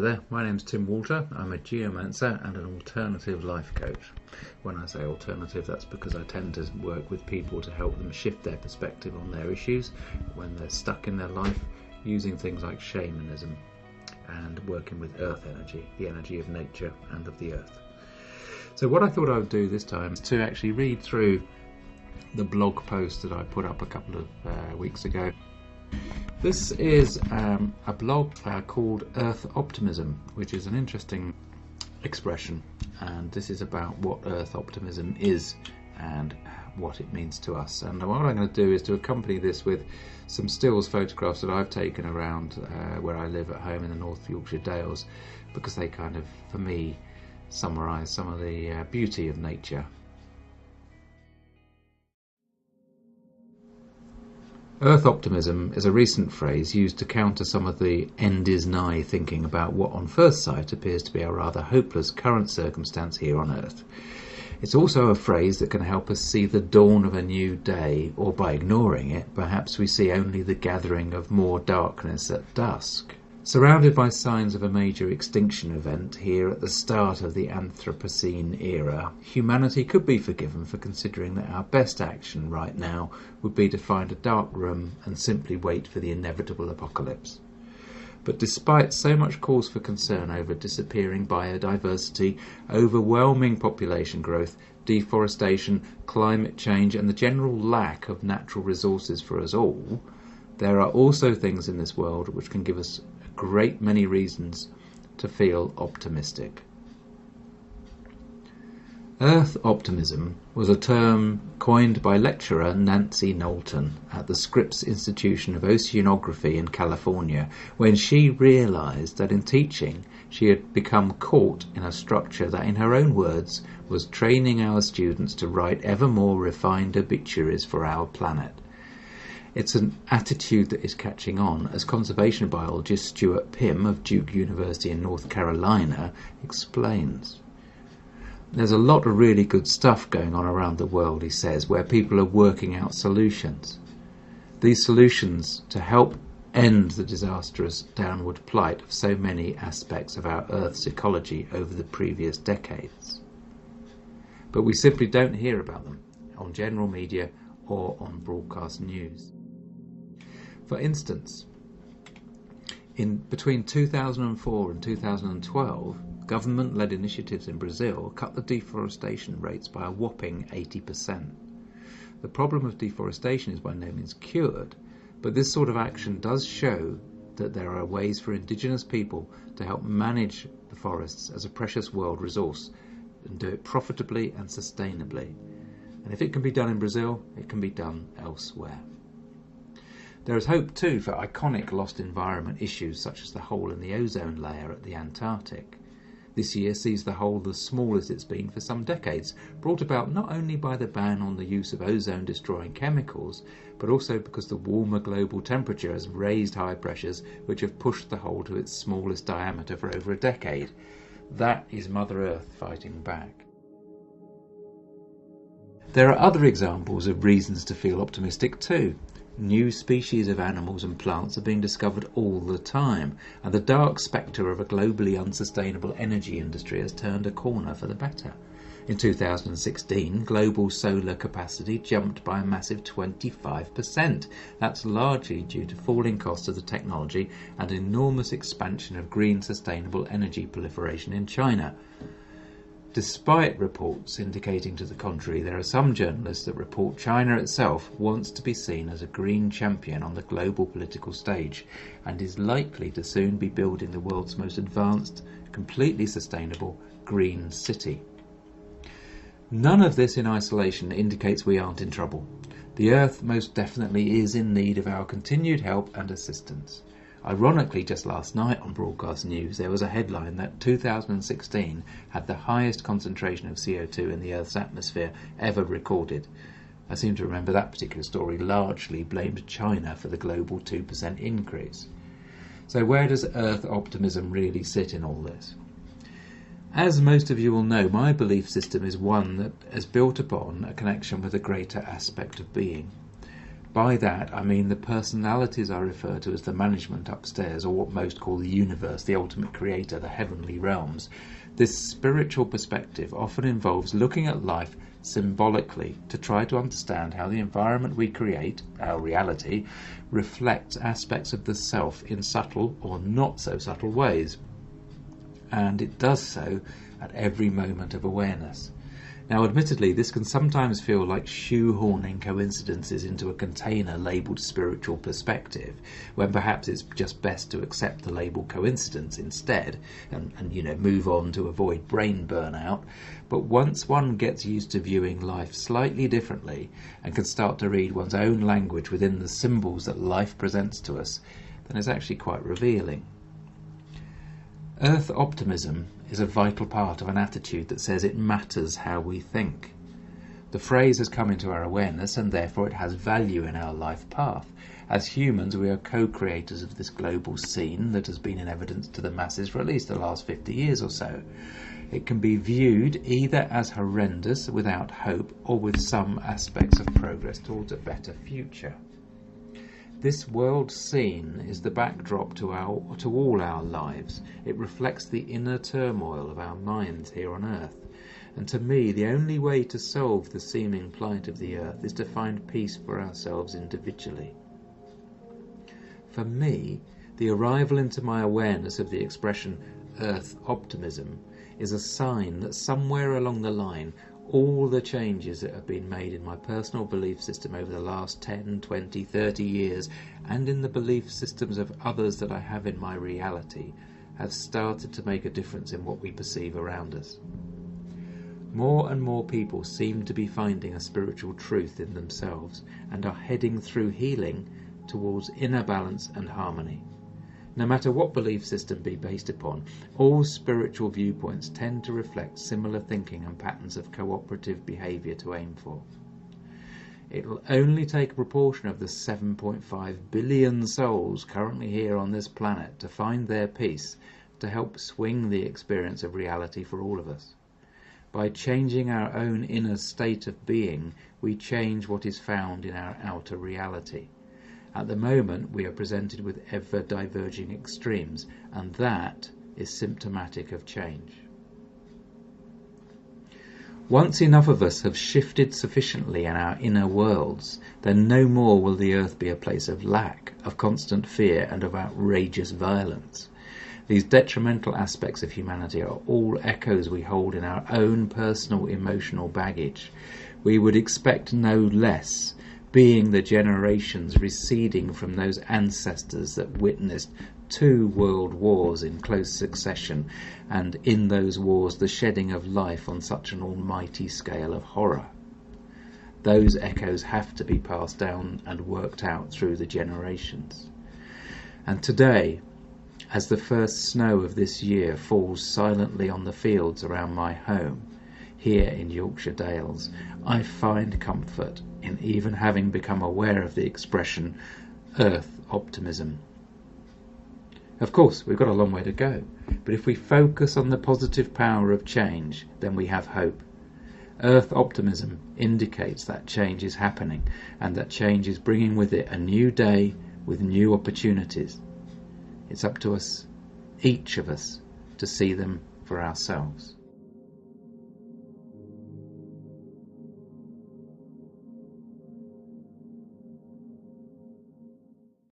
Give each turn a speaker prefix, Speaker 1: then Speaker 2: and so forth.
Speaker 1: there, my name's Tim Walter. I'm a geomancer and an alternative life coach. When I say alternative, that's because I tend to work with people to help them shift their perspective on their issues when they're stuck in their life, using things like shamanism and working with earth energy, the energy of nature and of the earth. So what I thought I would do this time is to actually read through the blog post that I put up a couple of weeks ago. This is a blog called Earth Optimism, which is an interesting expression, and this is about what Earth Optimism is and what it means to us. And what I'm going to do is to accompany this with some stills photographs that I've taken around where I live at home in the North Yorkshire Dales, because they kind of, for me, summarise some of the beauty of nature. Earth optimism is a recent phrase used to counter some of the end is nigh thinking about what on first sight appears to be a rather hopeless current circumstance here on Earth. It's also a phrase that can help us see the dawn of a new day, or by ignoring it, perhaps we see only the gathering of more darkness at dusk. Surrounded by signs of a major extinction event here at the start of the Anthropocene era, humanity could be forgiven for considering that our best action right now would be to find a dark room and simply wait for the inevitable apocalypse. But despite so much cause for concern over disappearing biodiversity, overwhelming population growth, deforestation, climate change, and the general lack of natural resources for us all, there are also things in this world which can give us a great many reasons to feel optimistic. Earth optimism was a term coined by lecturer Nancy Knowlton at the Scripps Institution of Oceanography in California, when she realised that in teaching she had become caught in a structure that, in her own words, was training our students to write ever more refined obituaries for our planet. It's an attitude that is catching on, as conservation biologist Stuart Pym of Duke University in North Carolina explains. There's a lot of really good stuff going on around the world, he says, where people are working out solutions. These solutions to help end the disastrous downward plight of so many aspects of our Earth's ecology over the previous decades. But we simply don't hear about them on general media or on broadcast news. For instance, between 2004 and 2012, government-led initiatives in Brazil cut the deforestation rates by a whopping 80%. The problem of deforestation is by no means cured, but this sort of action does show that there are ways for indigenous people to help manage the forests as a precious world resource and do it profitably and sustainably. And if it can be done in Brazil, it can be done elsewhere. There is hope too for iconic lost environment issues such as the hole in the ozone layer at the Antarctic. This year sees the hole the smallest it's been for some decades, brought about not only by the ban on the use of ozone-destroying chemicals, but also because the warmer global temperature has raised high pressures which have pushed the hole to its smallest diameter for over a decade. That is Mother Earth fighting back. There are other examples of reasons to feel optimistic too. New species of animals and plants are being discovered all the time, and the dark spectre of a globally unsustainable energy industry has turned a corner for the better. In 2016, global solar capacity jumped by a massive 25%. That's largely due to falling costs of the technology and enormous expansion of green sustainable energy proliferation in China. Despite reports indicating to the contrary, there are some journalists that report China itself wants to be seen as a green champion on the global political stage and is likely to soon be building the world's most advanced, completely sustainable green city. None of this in isolation indicates we aren't in trouble. The Earth most definitely is in need of our continued help and assistance. Ironically, just last night on broadcast news, there was a headline that 2016 had the highest concentration of CO2 in the Earth's atmosphere ever recorded. I seem to remember that particular story largely blamed China for the global 2% increase. So where does Earth optimism really sit in all this? As most of you will know, my belief system is one that is built upon a connection with a greater aspect of being. By that I mean the personalities I refer to as the management upstairs, or what most call the universe, the ultimate creator, the heavenly realms. This spiritual perspective often involves looking at life symbolically to try to understand how the environment we create, our reality, reflects aspects of the self in subtle or not so subtle ways. And it does so at every moment of awareness. Now, admittedly, this can sometimes feel like shoehorning coincidences into a container labelled spiritual perspective, when perhaps it's just best to accept the label coincidence instead and move on to avoid brain burnout. But once one gets used to viewing life slightly differently and can start to read one's own language within the symbols that life presents to us, then it's actually quite revealing. Earth optimism is a vital part of an attitude that says it matters how we think. The phrase has come into our awareness, and therefore it has value in our life path. As humans, we are co-creators of this global scene that has been in evidence to the masses for at least the last 50 years or so. It can be viewed either as horrendous, without hope, or with some aspects of progress towards a better future. This world scene is the backdrop to all our lives. It reflects the inner turmoil of our minds here on earth. And to me, the only way to solve the seeming plight of the earth is to find peace for ourselves individually. For me, the arrival into my awareness of the expression earth optimism is a sign that somewhere along the line, all the changes that have been made in my personal belief system over the last 10, 20, 30 years, and in the belief systems of others that I have in my reality, have started to make a difference in what we perceive around us. More and more people seem to be finding a spiritual truth in themselves and are heading through healing towards inner balance and harmony. No matter what belief system be based upon, all spiritual viewpoints tend to reflect similar thinking and patterns of cooperative behaviour to aim for. It will only take a proportion of the 7.5 billion souls currently here on this planet to find their peace, to help swing the experience of reality for all of us. By changing our own inner state of being, we change what is found in our outer reality. At the moment, we are presented with ever-diverging extremes, and that is symptomatic of change. Once enough of us have shifted sufficiently in our inner worlds, then no more will the earth be a place of lack, of constant fear, and of outrageous violence. These detrimental aspects of humanity are all echoes we hold in our own personal emotional baggage. We would expect no less, being the generations receding from those ancestors that witnessed 2 world wars in close succession, and in those wars the shedding of life on such an almighty scale of horror. Those echoes have to be passed down and worked out through the generations. And today, as the first snow of this year falls silently on the fields around my home, here in Yorkshire Dales, I find comfort in even having become aware of the expression earth optimism. Of course, we've got a long way to go, but if we focus on the positive power of change, then we have hope. Earth optimism indicates that change is happening, and that change is bringing with it a new day with new opportunities. It's up to us, each of us, to see them for ourselves.